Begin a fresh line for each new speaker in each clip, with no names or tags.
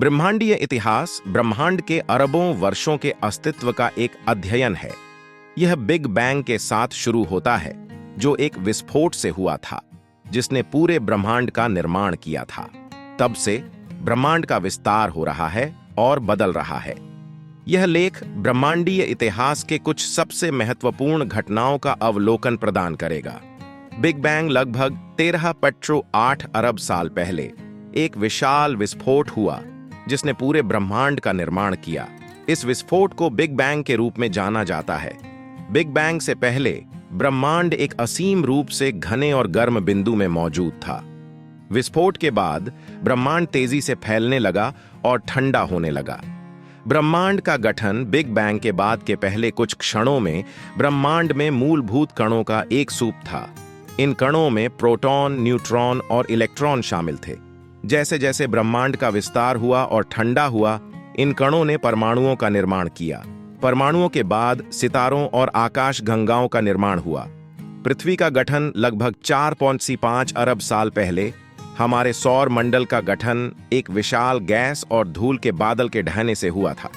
ब्रह्मांडीय इतिहास ब्रह्मांड के अरबों वर्षों के अस्तित्व का एक अध्ययन है। यह बिग बैंग के साथ शुरू होता है, जो एक विस्फोट से हुआ था जिसने पूरे ब्रह्मांड का निर्माण किया था। तब से ब्रह्मांड का विस्तार हो रहा है और बदल रहा है। यह लेख ब्रह्मांडीय इतिहास के कुछ सबसे महत्वपूर्ण घटनाओं का अवलोकन प्रदान करेगा। बिग बैंग लगभग 13.8 अरब साल पहले एक विशाल विस्फोट हुआ जिसने पूरे ब्रह्मांड का निर्माण किया। इस विस्फोट को बिग बैंग के रूप में जाना जाता है। बिग बैंग से पहले ब्रह्मांड एक असीम रूप से घने और गर्म बिंदु में मौजूद था। विस्फोट के बाद ब्रह्मांड तेजी से फैलने लगा और ठंडा होने लगा। ब्रह्मांड का गठन बिग बैंग के बाद के पहले कुछ क्षणों में ब्रह्मांड में मूलभूत कणों का एक सूप था। इन कणों में प्रोटॉन, न्यूट्रॉन और इलेक्ट्रॉन शामिल थे। जैसे जैसे ब्रह्मांड का विस्तार हुआ और ठंडा हुआ, इन कणों ने परमाणुओं का निर्माण किया। परमाणुओं के बाद सितारों और आकाश गंगाओं का निर्माण हुआ। पृथ्वी का गठन लगभग 4.5 अरब साल पहले, हमारे सौर मंडल का गठन एक विशाल गैस और धूल के बादल के ढहने से हुआ था।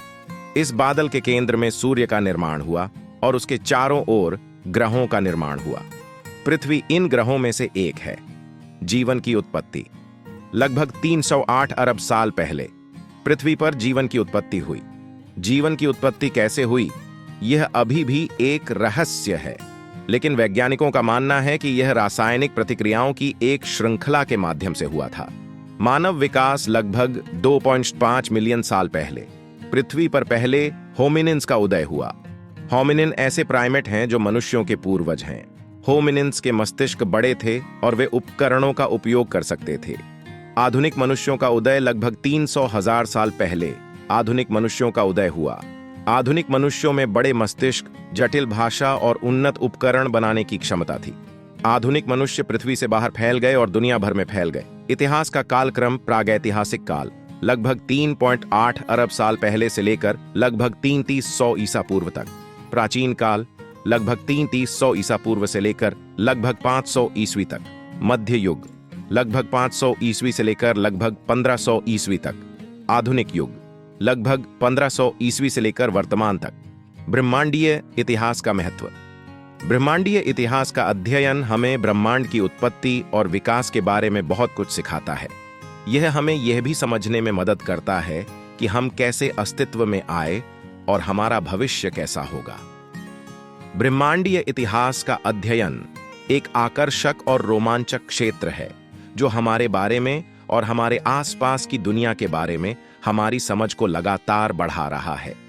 इस बादल के केंद्र में सूर्य का निर्माण हुआ और उसके चारों ओर ग्रहों का निर्माण हुआ। पृथ्वी इन ग्रहों में से एक है। जीवन की उत्पत्ति लगभग 308 अरब साल पहले पृथ्वी पर जीवन की उत्पत्ति हुई। जीवन की उत्पत्ति कैसे हुई, यह अभी भी एक रहस्य है, लेकिन वैज्ञानिकों का मानना है कि यह रासायनिक प्रतिक्रियाओं की एक श्रृंखला के माध्यम से हुआ था। मानव विकास लगभग 2.5 मिलियन साल पहले पृथ्वी पर पहले होमिनिन्स का उदय हुआ। होमिनिन ऐसे प्राइमेट हैं जो मनुष्यों के पूर्वज हैं। होमिनिन्स के मस्तिष्क बड़े थे और वे उपकरणों का उपयोग कर सकते थे। आधुनिक मनुष्यों का उदय लगभग 300,000 साल पहले आधुनिक मनुष्यों का उदय हुआ। आधुनिक मनुष्यों में बड़े मस्तिष्क, जटिल भाषा और उन्नत उपकरण बनाने की क्षमता थी। आधुनिक मनुष्य पृथ्वी से बाहर फैल गए और दुनिया भर में फैल गए। इतिहास का कालक्रम प्रागैतिहासिक काल लगभग 3.8 अरब साल पहले से लेकर लगभग 3300 ईसा पूर्व तक। प्राचीन काल लगभग 3300 ईसा पूर्व से लेकर लगभग 500 ईस्वी तक। मध्य युग लगभग 500 ईस्वी से लेकर लगभग 1500 ईस्वी तक। आधुनिक युग लगभग 1500 ईस्वी से लेकर वर्तमान तक। ब्रह्मांडीय इतिहास का महत्व। ब्रह्मांडीय इतिहास का अध्ययन हमें ब्रह्मांड की उत्पत्ति और विकास के बारे में बहुत कुछ सिखाता है। यह हमें यह भी समझने में मदद करता है कि हम कैसे अस्तित्व में आए और हमारा भविष्य कैसा होगा। ब्रह्मांडीय इतिहास का अध्ययन एक आकर्षक और रोमांचक क्षेत्र है जो हमारे बारे में और हमारे आसपास की दुनिया के बारे में हमारी समझ को लगातार बढ़ा रहा है।